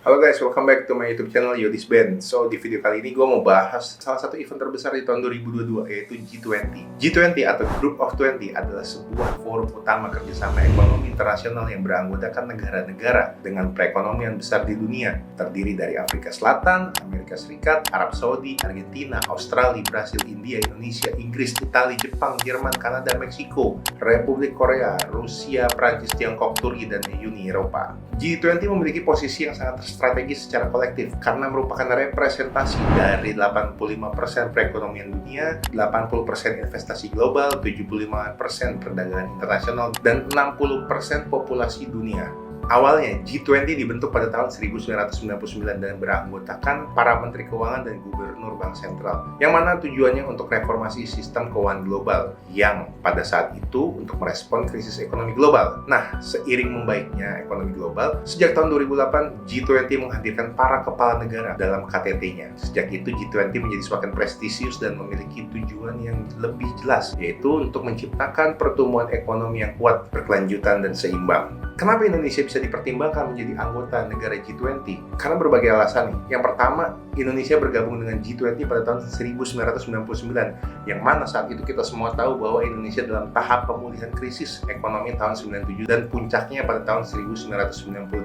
Halo guys, welcome back to my YouTube channel Yodis Band. So, di video kali ini gue mau bahas salah satu event terbesar di tahun 2022, yaitu G20. G20 atau Group of 20 adalah sebuah forum utama kerjasama ekonomi internasional yang beranggotakan negara-negara dengan perekonomian besar di dunia, terdiri dari Afrika Selatan, Amerika Serikat, Arab Saudi, Argentina, Australia, Brasil, India, Indonesia, Inggris, Italia, Jepang, Jerman, Kanada, Meksiko, Republik Korea, Rusia, Prancis, Tiongkok, Turki, dan Uni Eropa. G20 memiliki posisi yang sangat strategis secara kolektif karena merupakan representasi dari 85% perekonomian dunia, 80% investasi global, 75% perdagangan internasional, dan 60% populasi dunia. Awalnya, G20 dibentuk pada tahun 1999 dan beranggotakan para menteri keuangan dan gubernur bank sentral, yang mana tujuannya untuk reformasi sistem keuangan global, yang pada saat itu untuk merespon krisis ekonomi global. Nah, seiring membaiknya ekonomi global, sejak tahun 2008, G20 menghadirkan para kepala negara dalam KTT-nya. Sejak itu, G20 menjadi semakin prestisius dan memiliki tujuan yang lebih jelas, yaitu untuk menciptakan pertumbuhan ekonomi yang kuat, berkelanjutan, dan seimbang. Kenapa Indonesia bisa dipertimbangkan menjadi anggota negara G20? Karena berbagai alasan nih. Yang pertama, Indonesia bergabung dengan G20 pada tahun 1999, yang mana saat itu kita semua tahu bahwa Indonesia dalam tahap pemulihan krisis ekonomi tahun 97 dan puncaknya pada tahun 1998.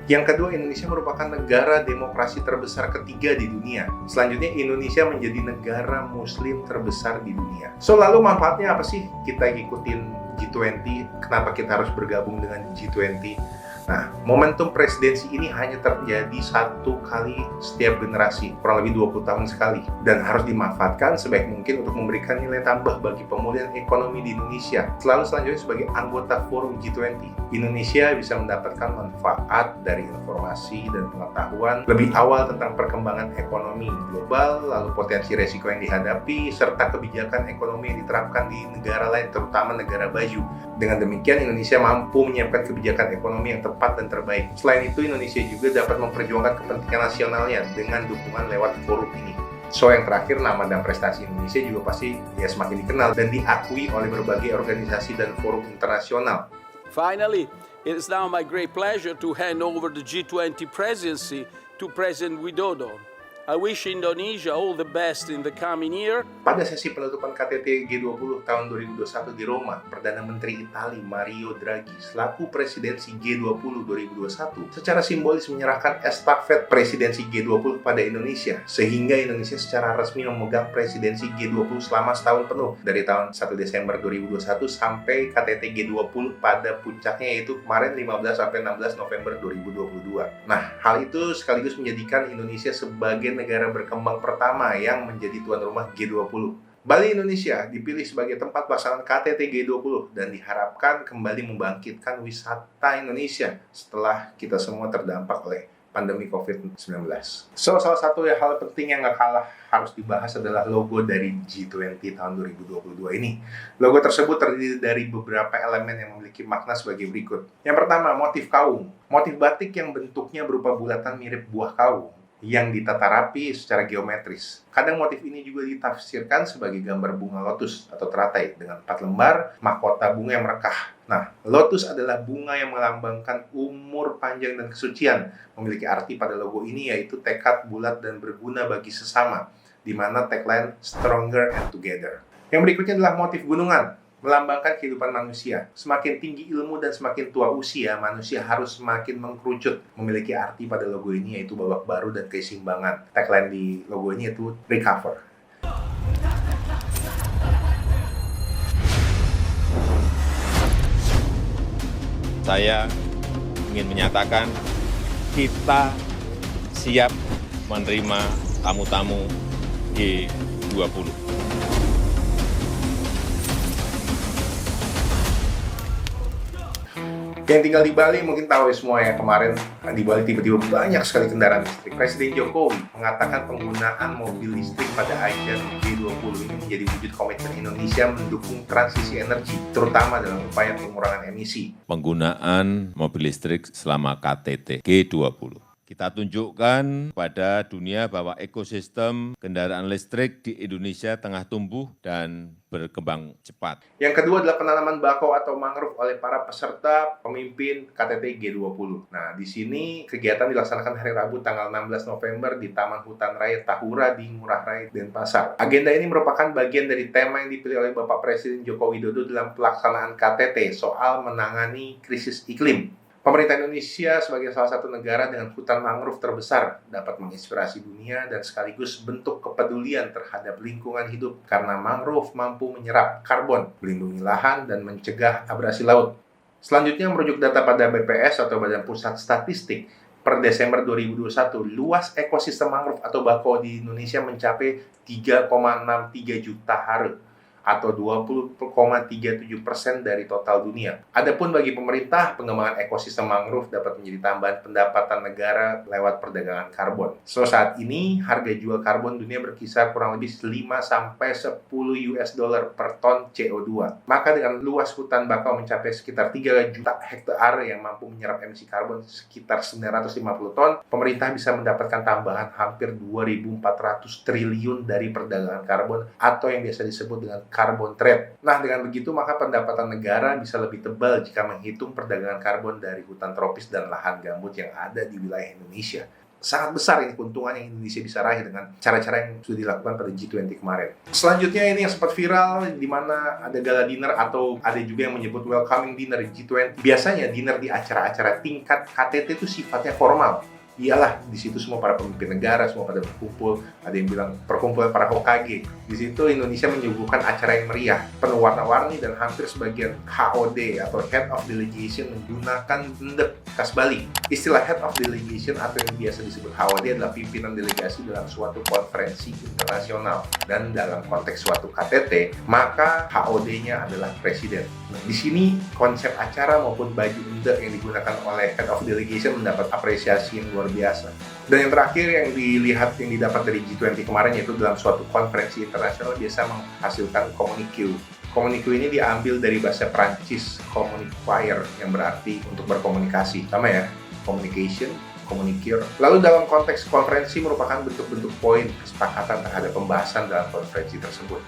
Yang kedua, Indonesia merupakan negara demokrasi terbesar ketiga di dunia. Selanjutnya, Indonesia menjadi negara muslim terbesar di dunia. So, lalu manfaatnya apa sih kita ikutin G20? Kenapa kita harus bergabung dengan G20? Nah, momentum presidensi ini hanya terjadi satu kali setiap generasi, kurang lebih 20 tahun sekali, dan harus dimanfaatkan sebaik mungkin untuk memberikan nilai tambah bagi pemulihan ekonomi di Indonesia. Selanjutnya sebagai anggota forum G20, Indonesia bisa mendapatkan manfaat dari informasi dan pengetahuan lebih awal tentang perkembangan ekonomi global, lalu potensi resiko yang dihadapi, serta kebijakan ekonomi yang diterapkan di negara lain, terutama negara maju. Dengan demikian, Indonesia mampu menyiapkan kebijakan ekonomi yang tepat dan terbaik. Selain itu, Indonesia juga dapat memperjuangkan kepentingan nasionalnya dengan dukungan lewat forum ini. So, yang terakhir, nama dan prestasi Indonesia juga pasti semakin dikenal dan diakui oleh berbagai organisasi dan forum internasional. Finally, it is now my great pleasure to hand over the G20 presidency to President Widodo. I wish Indonesia all the best in the coming year. Pada sesi penutupan KTT G20 tahun 2021 di Roma, Perdana Menteri Italia Mario Draghi selaku presidensi G20 2021 secara simbolis menyerahkan estafet presidensi G20 pada Indonesia, sehingga Indonesia secara resmi memegang presidensi G20 selama setahun penuh dari tahun 1 Desember 2021 sampai KTT G20 pada puncaknya, yaitu kemarin 15 sampai 16 November 2022. Nah, hal itu sekaligus menjadikan Indonesia sebagai negara berkembang pertama yang menjadi tuan rumah G20. Bali, Indonesia dipilih sebagai tempat pelaksanaan KTT G20 dan diharapkan kembali membangkitkan wisata Indonesia setelah kita semua terdampak oleh pandemi COVID-19. So, salah satu hal penting yang gak kalah harus dibahas adalah logo dari G20 tahun 2022 ini. Logo tersebut terdiri dari beberapa elemen yang memiliki makna sebagai berikut. Yang pertama, motif kaung. Motif batik yang bentuknya berupa bulatan mirip buah kaung yang ditata rapi secara geometris. Kadang motif ini juga ditafsirkan sebagai gambar bunga lotus atau teratai dengan 4 lembar mahkota bunga yang merekah. Nah, lotus adalah bunga yang melambangkan umur panjang dan kesucian. Memiliki arti pada logo ini yaitu tekad bulat dan berguna bagi sesama, di mana tagline Stronger and Together. Yang berikutnya adalah motif gunungan, melambangkan kehidupan manusia. Semakin tinggi ilmu dan semakin tua usia, manusia harus semakin mengkerucut. Memiliki arti pada logo ini yaitu babak baru dan keseimbangan. Tagline di logo ini yaitu Recover. Saya ingin menyatakan kita siap menerima tamu-tamu G20. Yang tinggal di Bali mungkin tahu ya semua ya, kemarin di Bali tiba-tiba banyak sekali kendaraan listrik. Presiden Jokowi mengatakan penggunaan mobil listrik pada ajang G20 ini menjadi wujud komitmen Indonesia mendukung transisi energi, terutama dalam upaya pengurangan emisi. Penggunaan mobil listrik selama KTT G20 Kita tunjukkan pada dunia bahwa ekosistem kendaraan listrik di Indonesia tengah tumbuh dan berkembang cepat. Yang kedua adalah penanaman bakau atau mangrove oleh para peserta pemimpin KTT G20. Nah, di sini kegiatan dilaksanakan hari Rabu tanggal 16 November di Taman Hutan Raya Tahura di Ngurah Rai, Denpasar. Agenda ini merupakan bagian dari tema yang dipilih oleh Bapak Presiden Joko Widodo dalam pelaksanaan KTT soal menangani krisis iklim. Pemerintah Indonesia sebagai salah satu negara dengan hutan mangrove terbesar dapat menginspirasi dunia dan sekaligus bentuk kepedulian terhadap lingkungan hidup karena mangrove mampu menyerap karbon, melindungi lahan, dan mencegah abrasi laut. Selanjutnya merujuk data pada BPS atau Badan Pusat Statistik, per Desember 2021, luas ekosistem mangrove atau bakau di Indonesia mencapai 3,63 juta ha atau 20,37% dari total dunia. Adapun bagi pemerintah, pengembangan ekosistem mangrove dapat menjadi tambahan pendapatan negara lewat perdagangan karbon. So, saat ini harga jual karbon dunia berkisar kurang lebih 5-10 US dollar per ton CO2. Maka dengan luas hutan bakau mencapai sekitar 3 juta hektar yang mampu menyerap emisi karbon sekitar 950 ton, pemerintah bisa mendapatkan tambahan hampir 2.400 triliun dari perdagangan karbon atau yang biasa disebut dengan carbon trade. Nah, dengan begitu maka pendapatan negara bisa lebih tebal jika menghitung perdagangan karbon dari hutan tropis dan lahan gambut yang ada di wilayah Indonesia. Sangat besar ini keuntungan yang Indonesia bisa raih dengan cara-cara yang sudah dilakukan pada G20 kemarin. Selanjutnya ini yang sempat viral, di mana ada gala dinner atau ada juga yang menyebut welcoming dinner G20. Biasanya dinner di acara-acara tingkat KTT itu sifatnya formal. Iyalah, di situ semua para pemimpin negara semua pada berkumpul. Ada yang bilang perkumpulan para Hokage. Di situ Indonesia menyuguhkan acara yang meriah, penuh warna-warni, dan hampir sebagian HOD atau Head of Delegation menggunakan endek khas Bali. Istilah Head of Delegation atau yang biasa disebut HOD adalah pimpinan delegasi dalam suatu konferensi internasional. Dan dalam konteks suatu KTT, maka HOD-nya adalah presiden. Nah, di sini konsep acara maupun baju endek yang digunakan oleh Head of Delegation mendapat apresiasi yang luar biasa. Dan yang terakhir yang dilihat yang didapat dari G20 kemarin yaitu dalam suatu konferensi internasional biasa menghasilkan communique. Communique ini diambil dari bahasa Prancis communiquer yang berarti untuk berkomunikasi. Sama ya, communication, communiquer. Lalu dalam konteks konferensi merupakan bentuk-bentuk poin kesepakatan terhadap pembahasan dalam konferensi tersebut.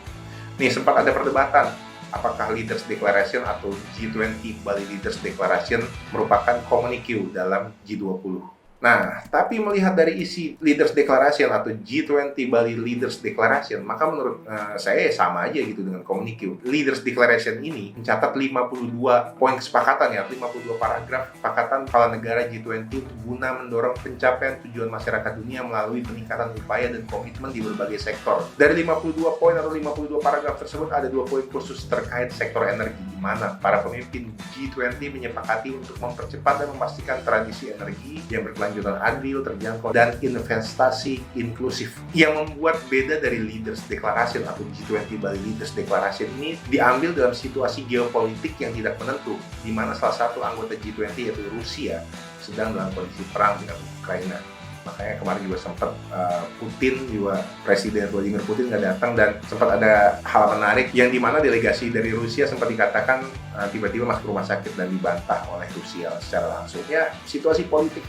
Nih, sempat ada perdebatan apakah Leaders Declaration atau G20 Bali Leaders Declaration merupakan communique dalam G20. Nah, tapi melihat dari isi Leaders Declaration atau G20 Bali Leaders Declaration, maka menurut saya sama aja gitu dengan communique. Leaders Declaration ini mencatat 52 poin kesepakatan ya, 52 paragraf kesepakatan kepala negara G20 untuk guna mendorong pencapaian tujuan masyarakat dunia melalui peningkatan upaya dan komitmen di berbagai sektor. Dari 52 poin atau 52 paragraf tersebut ada 2 poin khusus terkait sektor energi, di mana para pemimpin G20 menyepakati untuk mempercepat dan memastikan transisi energi yang berkelanjutan adil, terjangkau, dan investasi inklusif. Yang membuat beda dari Leaders Declaration atau G20 Bali Leaders Declaration ini diambil dalam situasi geopolitik yang tidak menentu, di mana salah satu anggota G20 yaitu Rusia sedang dalam kondisi perang dengan Ukraina. Makanya kemarin juga sempat Presiden Vladimir Putin nggak datang, dan sempat ada hal menarik yang dimana delegasi dari Rusia sempat dikatakan tiba-tiba masuk rumah sakit dan dibantah oleh Rusia secara langsung. Ya, situasi politik.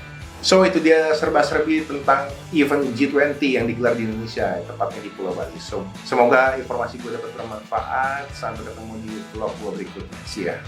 So, itu dia serba-serbi tentang event G20 yang digelar di Indonesia, tepatnya di Pulau Bali. So, semoga informasi gue dapat bermanfaat. Sampai ketemu di vlog gue berikutnya. See ya.